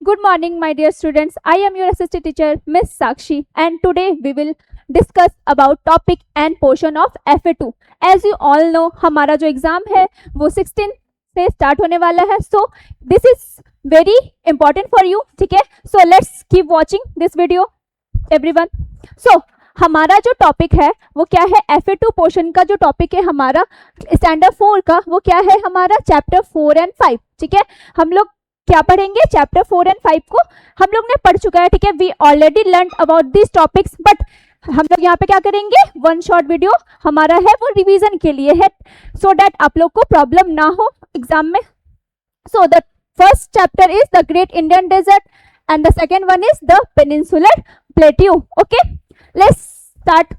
Good morning, my dear students. I am your assistant teacher, Miss Sakshi, and today we will discuss about topic and portion of FA2. As you all know, हमारा जो exam है वो 16 से start होने वाला है. So this is very important for you. ठीक है? So let's keep watching this video, everyone. So हमारा जो टॉपिक है वो क्या है? FA2 पोर्शन का जो टॉपिक है हमारा स्टैंडर्ड 4 का, वो क्या है? हमारा चैप्टर 4 एंड 5. ठीक है? हम लोग क्या पढ़ेंगे? चैप्टर 4 एंड 5 को हम लोग ने पढ़ चुका है. ठीक है? We already learn about this topics, but हम लोग यहाँ पे क्या करेंगे? वन शॉर्ट वीडियो हमारा है वो रिवीजन के लिए है, सो दैट आप लोग को प्रॉब्लम ना हो एग्जाम में. So the first chapter is the great Indian desert and the second one is the peninsular plateau. Okay, let's start.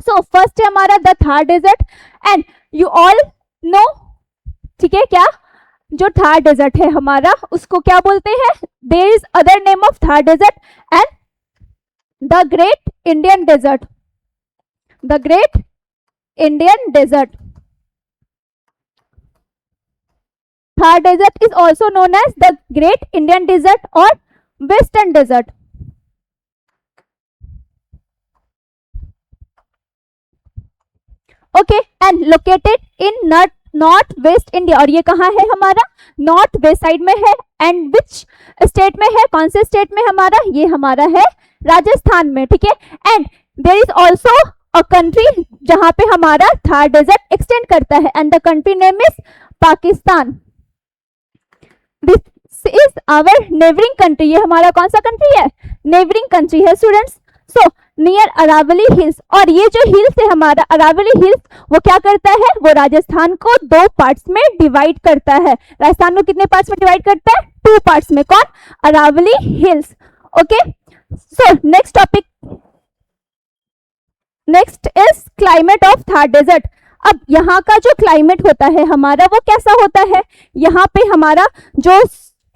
So first है हमारा the Thar desert and you all know. ठीक है? क्या जो थार डेजर्ट है हमारा उसको क्या बोलते हैं? There is other name of Thar desert and the great Indian desert. The great Indian desert. Thar desert is also known as the great Indian desert और western desert. Okay, and located in north west India. और ये कहाँ है? हमारा north west side में है. And which state में है? कौन से स्टेट में हमारा? ये हमारा है राजस्थान में. ठीक है? And there is also a country जहां पे हमारा थार डेजर्ट एक्सटेंड करता है and the country name is Pakistan. This is our neighbouring country. ये हमारा कौन सा कंट्री है? नेबरिंग कंट्री है students. So near Aravalli hills. और ये जो हिल्स है हमारा अरावली हिल्स, वो क्या करता है? वो राजस्थान को दो पार्ट्स में डिवाइड करता है. राजस्थान को कितने पार्ट्स में डिवाइड करता है? 2 पार्ट्स में. कौन? Aravalli hills. Okay, so next topic, next is climate of Thar desert. अब यहाँ का जो क्लाइमेट होता है हमारा वो कैसा होता है? यहाँ पे हमारा जो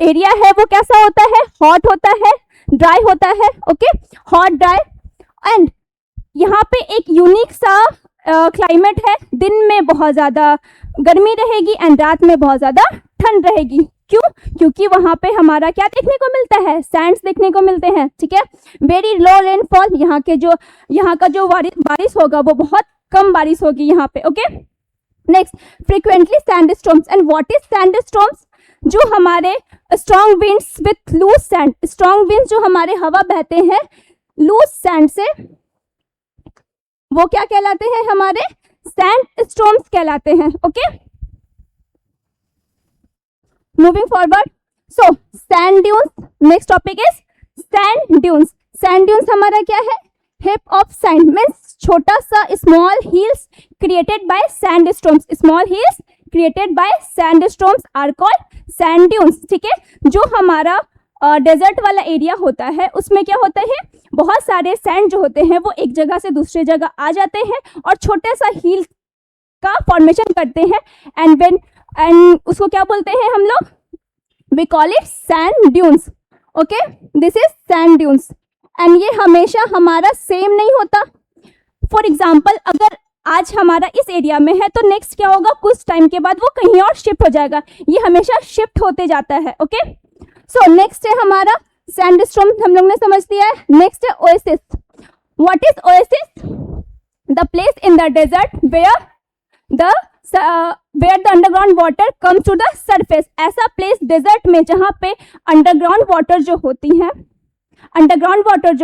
एरिया है वो कैसा होता है? हॉट होता है, ड्राई होता है. Okay, hot, dry. एंड यहाँ पे एक यूनिक सा क्लाइमेट है. दिन में बहुत ज़्यादा गर्मी रहेगी एंड रात में बहुत ज़्यादा ठंड रहेगी. क्यों? क्योंकि वहाँ पे हमारा क्या देखने को मिलता है? सैंड्स देखने को मिलते हैं. ठीक है? Very low rainfall. यहाँ का जो बारिश होगा वो बहुत कम बारिश होगी यहाँ पे. Okay, next, frequently sand storms. And what is sand storms? जो हमारे strong winds with loose sand. Strong winds जो हमारे हवा बहते हैं लूज सैंड से, वो क्या कहलाते हैं? हमारे सैंड स्टॉर्म्स कहलाते हैं. Okay, moving forward. So sand dunes. Next topic is sand dunes. Sand dunes हमारा क्या है? हिप ऑफ सैंड मीन्स छोटा सा small hills created by sand storms. Small hills created by sand storms are called sand dunes. ठीक है? जो हमारा desert वाला एरिया होता है उसमें क्या होता है? बहुत सारे सैंड जो होते हैं वो एक जगह से दूसरे जगह आ जाते हैं और छोटे सा हिल का फॉर्मेशन करते हैं. एंड उसको क्या बोलते हैं हम लोग? We call it sand dunes. Okay, this is sand dunes. And ये हमेशा हमारा सेम नहीं होता. फॉर एग्जाम्पल, अगर आज हमारा इस एरिया में है तो नेक्स्ट क्या होगा? कुछ टाइम के बाद वो कहीं और शिफ्ट हो जाएगा. ये हमेशा शिफ्ट होते जाता है. ओके, सो नेक्स्ट है हमारा सैंडस्टॉर्म. हम लोग ने समझ लिया है. नेक्स्ट है oasis. What is oasis? The place in the desert where the underground water comes to the surface. ऐसा प्लेस डेजर्ट में जहाँ पे अंडरग्राउंड वाटर जो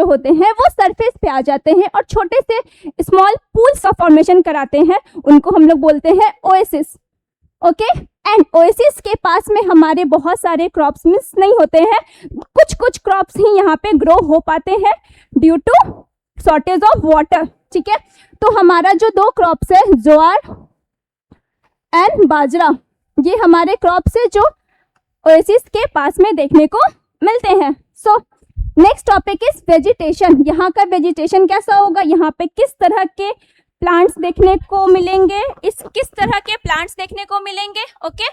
होते हैं वो सरफेस पे आ जाते हैं और छोटे से स्मॉल पूल्स का फॉर्मेशन कराते हैं. उनको हम लोग बोलते हैं ओएसिस. ओके, एंड ओएसिस के पास में हमारे बहुत सारे क्रॉप्स मिस नहीं होते हैं. कुछ क्रॉप्स ही यहाँ पे ग्रो हो पाते हैं due to shortage of water. ठीक है? तो हमारा जो 2 क्रॉप्स है, ज्वार एंड बाजरा, ये हमारे क्रॉप्स है जो ओएसिस के पास में देखने को मिलते हैं. सो नेक्स्ट टॉपिक इज वेजिटेशन. यहाँ का वेजिटेशन कैसा होगा? यहाँ पे किस तरह के प्लांट्स देखने को मिलेंगे? किस तरह के प्लांट्स देखने को मिलेंगे? Okay,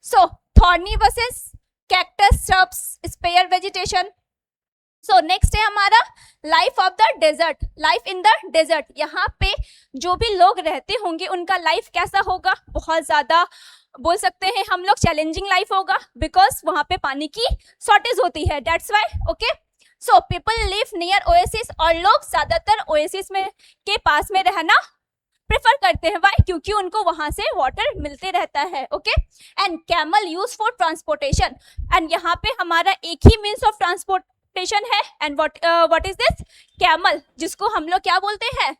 so thorny versus cactus, shrubs, spare vegetation. So next है हमारा life of the desert. Life in the desert. यहाँ पे जो भी लोग रहते होंगे उनका लाइफ कैसा होगा? बहुत ज़्यादा बोल सकते हैं हम लोग चैलेंजिंग लाइफ होगा, बिकॉज वहां पे पानी की शॉर्टेज होती है, that's why. Okay, so people live near oasis, और लोग ज्यादातर ओएसिस में के पास में रहना प्रेफर करते हैं, वाई, क्योंकि उनको वहां से वाटर मिलते रहता है। Okay, and camel use for transportation, and यहाँ पे हमारा एक ही मीन्स ऑफ ट्रांसपोर्टेशन है, and what is this, camel, जिसको हम लोग क्या बोलते हैं,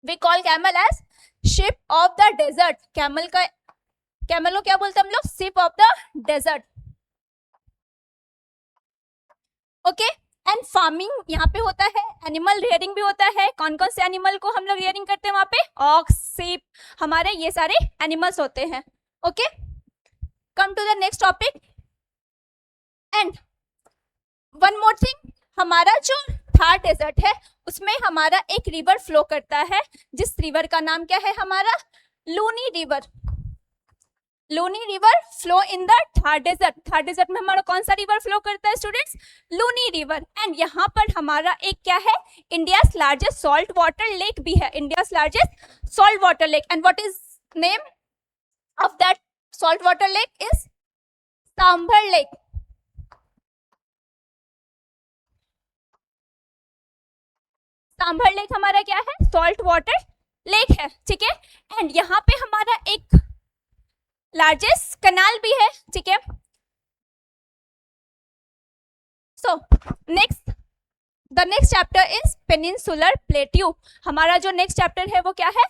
we call camel as ship of the desert. Camel को क्या बोलते हैं हम लोग, ship of the desert. Okay, and farming यहाँ पे होता है, एनिमल रियरिंग भी होता है। कौन कौन से एनिमल को हम लोग रियरिंग करते हैं वहां पे, ऑक्स, सीप, हमारे ये सारे एनिमल्स होते हैं। Okay, come to the next topic, and one more thing, हमारा जो थार डेजर्ट है उसमें हमारा एक रिवर फ्लो करता है, जिस रिवर का नाम क्या है हमारा, Luni river. Luni river flow in the Thar desert. Thar desert में हमारा कौन सा रिवर फ्लो करता है स्टूडेंट्स, लूनी रिवर। एंड यहाँ पर हमारा एक क्या है, India's largest salt water lake भी है, India's largest salt water lake. And what is name of that salt water lake is sambar lake. Sambar lake हमारा क्या है, सॉल्ट वाटर लेक है, ठीक है। एंड यहाँ पे हमारा एक लार्जेस्ट कनाल भी है, ठीक है। So next, the next chapter is peninsular plateau. हमारा जो नेक्स्ट चैप्टर है वो क्या है,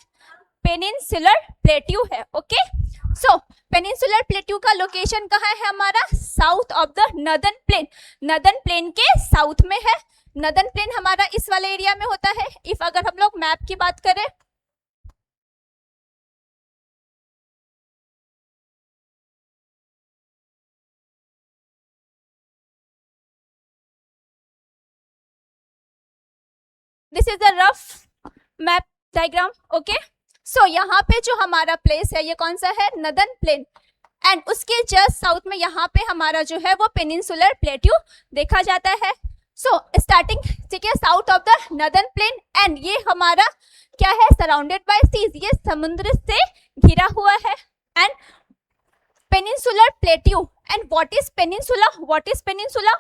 पेनिनसुलर प्लेट्यू है। ओके, सो पेनिनसुलर प्लेट्यू का लोकेशन कहाँ है हमारा, south of the northern plain. Northern plain के साउथ में है। नर्दर्न प्लेन हमारा इस वाले एरिया में होता है। इफ अगर हम लोग मैप की बात करें, this is the rough map diagram. Okay, so यहाँ पे जो हमारा प्लेस है ये कौन सा है, नर्दर्न प्लेन, एंड उसके जस्ट साउथ में यहाँ पे हमारा जो है वो पेनिनसुलर प्लेट्यू देखा जाता है। सो स्टार्टिंग, ठीक है, south of the northern plain, and ये हमारा क्या है, सराउंडेड बाय सीज, ये समुद्र से घिरा हुआ है। And peninsular plateau, and what is peninsula, what is peninsula,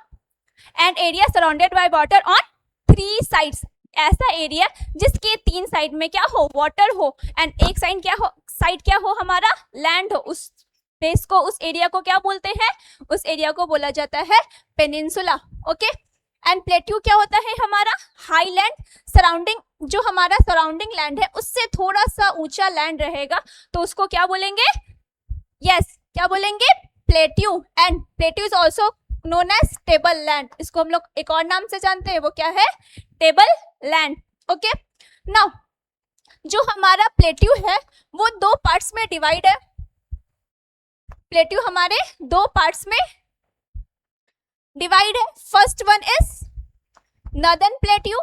and area surrounded by water on 3 sides. ऐसा एरिया जिसके 3 साइड में क्या हो, वाटर हो, एंड एक साइड क्या हो हमारा, लैंड हो। उस प्लेस को, उस एरिया को क्या बोलते हैं, उस एरिया को बोला जाता है पेनिनसुला। ओके, एंड प्लेट्यू क्या होता है हमारा, हाई लैंड सराउंडिंग, जो हमारा सराउंडिंग लैंड है उससे थोड़ा सा ऊंचा लैंड रहेगा तो उसको क्या बोलेंगे, यस, क्या बोलेंगे, plateau. And plateau is also known as table land. इसको हम लोग एक और नाम से जानते हैं, वो क्या है, टेबल लैंड। ओके, नाउ जो हमारा प्लेट्यू है वो 2 पार्ट्स में डिवाइड है। प्लेट्यू हमारे 2 पार्ट्स में डिवाइड है। First one is northern plateau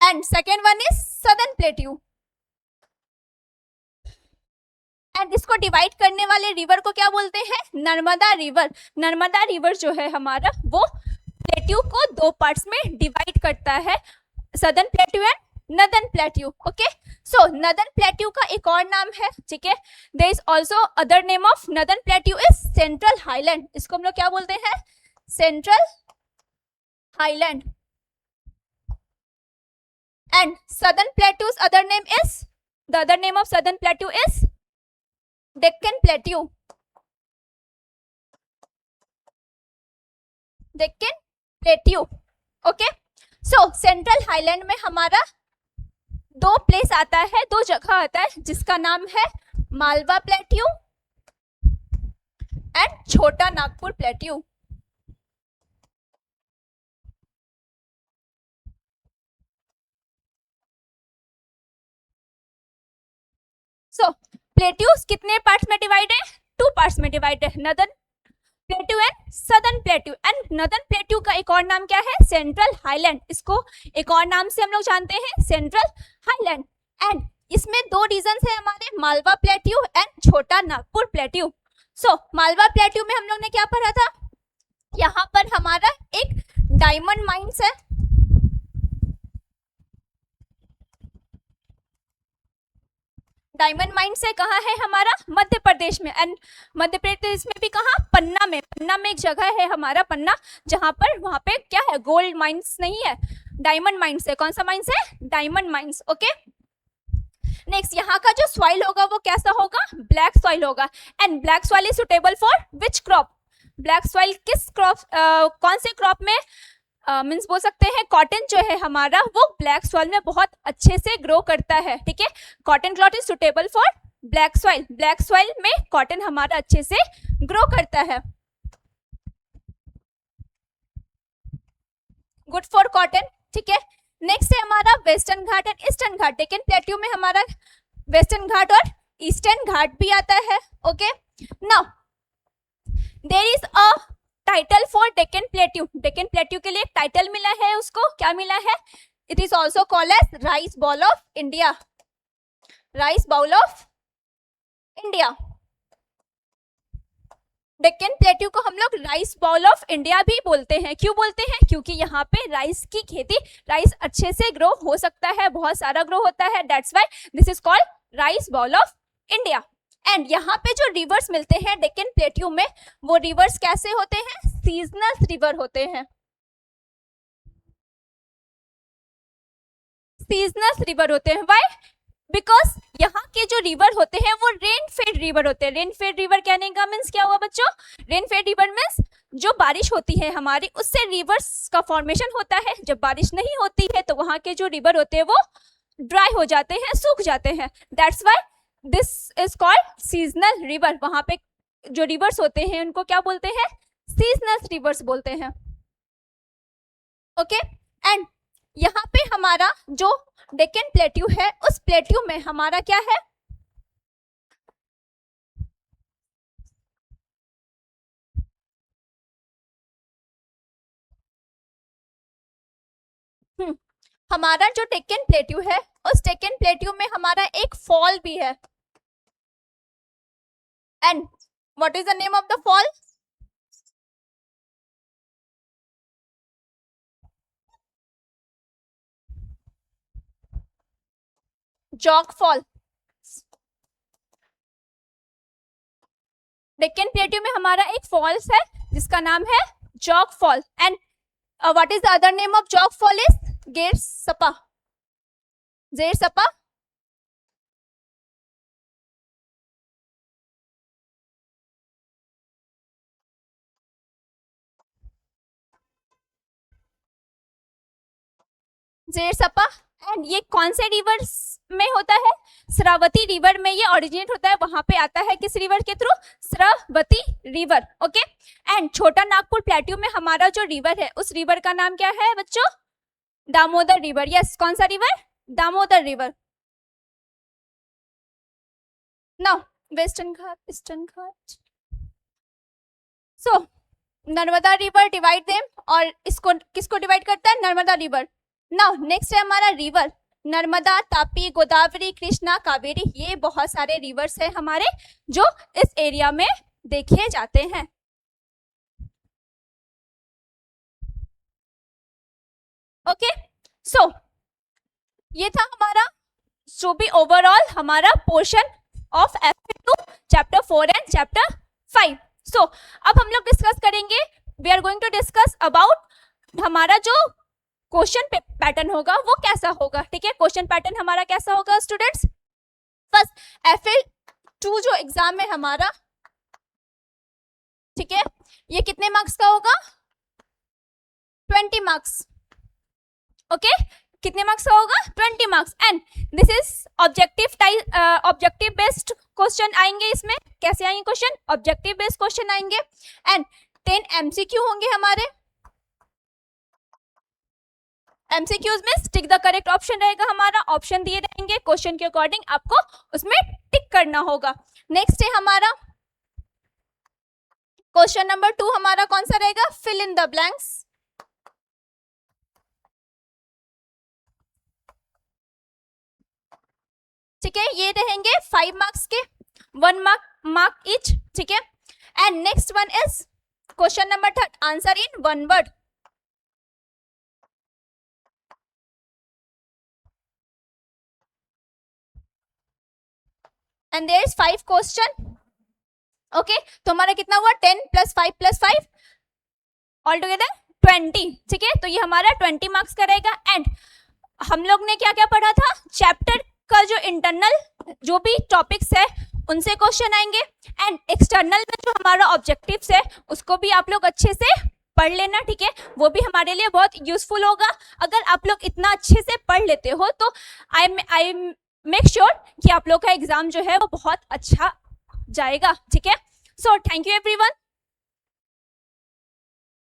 and second one is southern plateau. And इसको डिवाइड करने वाले रिवर को क्या बोलते हैं, नर्मदा रिवर। नर्मदा रिवर जो है हमारा वो प्लेट्यू को 2 पार्ट्स में डिवाइड करता है, southern plateau and northern plateau. Okay, so northern plateau का एक और नाम है, ठीक है, there is also other name of northern plateau is central highland. इसको हम लोग क्या बोलते हैं, central highland. And southern plateaus other name is, the other name of southern plateau is Deccan plateau. Deccan plateau. Okay, so central highland में हमारा 2 place आता है, 2 जगह आता है, जिसका नाम है मालवा प्लेट्यू एंड छोटा नागपुर प्लेट्यू। सो प्लेट्यूज कितने पार्ट्स में डिवाइड है, 2 पार्ट्स में डिवाइड है, northern plateau and southern plateau. And northern plateau का एक और नाम क्या है, सेंट्रल हाईलैंड। इसको एक और नाम से हम लोग जानते हैं, सेंट्रल हाईलैंड। एंड इसमें 2 रीजन्स है हमारे, मालवा प्लेट्यू एंड छोटा नागपुर प्लेट्यू। सो मालवा प्लेट्यू में हम लोग ने क्या पढ़ा था, यहाँ पर हमारा एक डायमंड माइंस है, डायमंड माइंस है कहाँ है हमारा, मध्य प्रदेश में। एंड मध्य प्रदेश में भी कहाँ, पन्ना में। पन्ना में एक जगह है हमारा पन्ना, जहां पर वहां पे क्या है, गोल्ड माइंस नहीं है, डायमंड माइंस है। कौन सा माइंस है, डायमंड माइंस। ओके, नेक्स्ट यहाँ का जो सॉइल होगा वो कैसा होगा, ब्लैक सॉइल होगा। And black soil is suitable for which crop, black soil किस क्रॉप, कौन से क्रॉप में मीन्स बोल सकते हैं कॉटन जो है हमारा वो ब्लैक सॉइल में बहुत अच्छे से ग्रो करता है। ठीक है, cotton cloth is suitable for black soil, black soil में कॉटन हमारा अच्छे से ग्रो करता है। Good for cotton. ठीक है, नेक्स्ट है हमारा western Ghat and eastern Ghat. Deccan plateau में हमारा वेस्टर्न घाट और ईस्टर्न घाट भी आता है। Okay, now there is a title for Deccan plateau. Deccan plateau के लिए एक टाइटल मिला है, उसको क्या मिला है, it is also called as rice bowl of India, rice bowl of India. Deccan plateau को हम लोग राइस बाउल ऑफ इंडिया भी बोलते हैं। क्यों बोलते हैं, क्योंकि यहाँ पे राइस की खेती, राइस अच्छे से ग्रो हो सकता है, बहुत सारा ग्रो होता है, that's why this is called rice bowl of India. And यहाँ पे जो रिवर्स मिलते हैं डेक्कन प्लेट्यू में, वो रिवर्स कैसे होते हैं, सीजनल रिवर होते हैं, सीजनल रिवर होते हैं। व्हाई, बिकॉज यहाँ के जो रिवर होते हैं वो रेन फेड रिवर होते हैं। रेन फेड रिवर कहने का मीन्स क्या हुआ बच्चों, रेन फेड रिवर मीन्स जो बारिश होती है हमारी उससे रिवर्स का फॉर्मेशन होता है। जब बारिश नहीं होती है तो वहां के जो रिवर होते हैं वो ड्राई हो जाते हैं, सूख जाते हैं, that's why this is called seasonal river. वहां पे जो रिवर्स होते हैं उनको क्या बोलते हैं, सीजनल रिवर्स बोलते हैं। ओके, एंड यहाँ पे हमारा जो डेक्कन प्लेट्यू है उस प्लेट्यू में हमारा क्या है, हमारा जो डेक्कन प्लेट्यू है उस डेक्कन प्लेट्यू में हमारा एक फॉल भी है। And what is the name of the fall, jog fall. Deccan plateau में हमारा एक फॉल्स है जिसका नाम है jog fall. And what is the other name of jog fall is गेर सपा, जेर सपा। जेर सपा। एंड ये कौन से रिवर्स में होता है, श्रावती रिवर में ये ओरिजिनेट होता है, वहां पे आता है किस रिवर के through, Shravati river. Okay, and छोटा नागपुर प्लेट्यू में हमारा जो रिवर है उस रिवर का नाम क्या है बच्चों, दामोदर रिवर। यस, कौन सा river, Damodar river. Now western ghat, eastern ghat. So Narmada river divide them, और इसको किसको डिवाइड करता है, नर्मदा रिवर। नाउ नेक्स्ट है हमारा रिवर, नर्मदा, तापी, गोदावरी, कृष्णा, कावेरी। ये बहुत सारे रिवर्स है हमारे जो इस एरिया में देखे जाते हैं। ओके, सो ये था हमारा जो भी ओवरऑल हमारा portion of FA2 chapter 4 and chapter 5। So अब हम लोग डिस्कस करेंगे, we are going to discuss about हमारा जो क्वेश्चन पैटर्न होगा वो कैसा होगा। ठीक है, क्वेश्चन पैटर्न हमारा कैसा होगा स्टूडेंट्स। फर्स्ट FA2 जो एग्जाम है हमारा, ठीक है, ये कितने मार्क्स का होगा, 20 मार्क्स। ओके, कितने मार्क्स का होगा, 20 marks. And this is objective based question आएंगे इसमें। कैसे आएंगे क्वेश्चन, ऑब्जेक्टिव बेस्ड क्वेश्चन आएंगे। एंड 10 MCQ होंगे हमारे। MCQs में टिक द करेक्ट ऑप्शन रहेगा हमारा, ऑप्शन दिए रहेंगे, क्वेश्चन के अकॉर्डिंग आपको उसमें टिक करना होगा। नेक्स्ट है हमारा क्वेश्चन नंबर 2, हमारा कौन सा रहेगा, फिल इन द ब्लैंक्स। ठीक है, ये रहेंगे 5 मार्क्स के, 1 मार्क ईच। ठीक है, and next one is question number 3, answer in 1 word. And there is 5 question. Okay, तो हमारा कितना हुआ 10 + 5 + 5 ऑल टुगेदर 20। ठीक है, तो ये हमारा 20 मार्क्स का रहेगा। एंड हम लोग ने क्या क्या पढ़ा था, चैप्टर का जो इंटरनल जो भी टॉपिक्स है उनसे क्वेश्चन आएंगे, एंड एक्सटर्नल में जो हमारा ऑब्जेक्टिव्स है उसको भी आप लोग अच्छे से पढ़ लेना। ठीक है, वो भी हमारे लिए बहुत यूजफुल होगा। अगर आप लोग इतना अच्छे से पढ़ लेते हो तो आई मेक श्योर कि आप लोग का एग्जाम जो है वो बहुत अच्छा जाएगा। ठीक है, सो थैंक यू एवरीवन।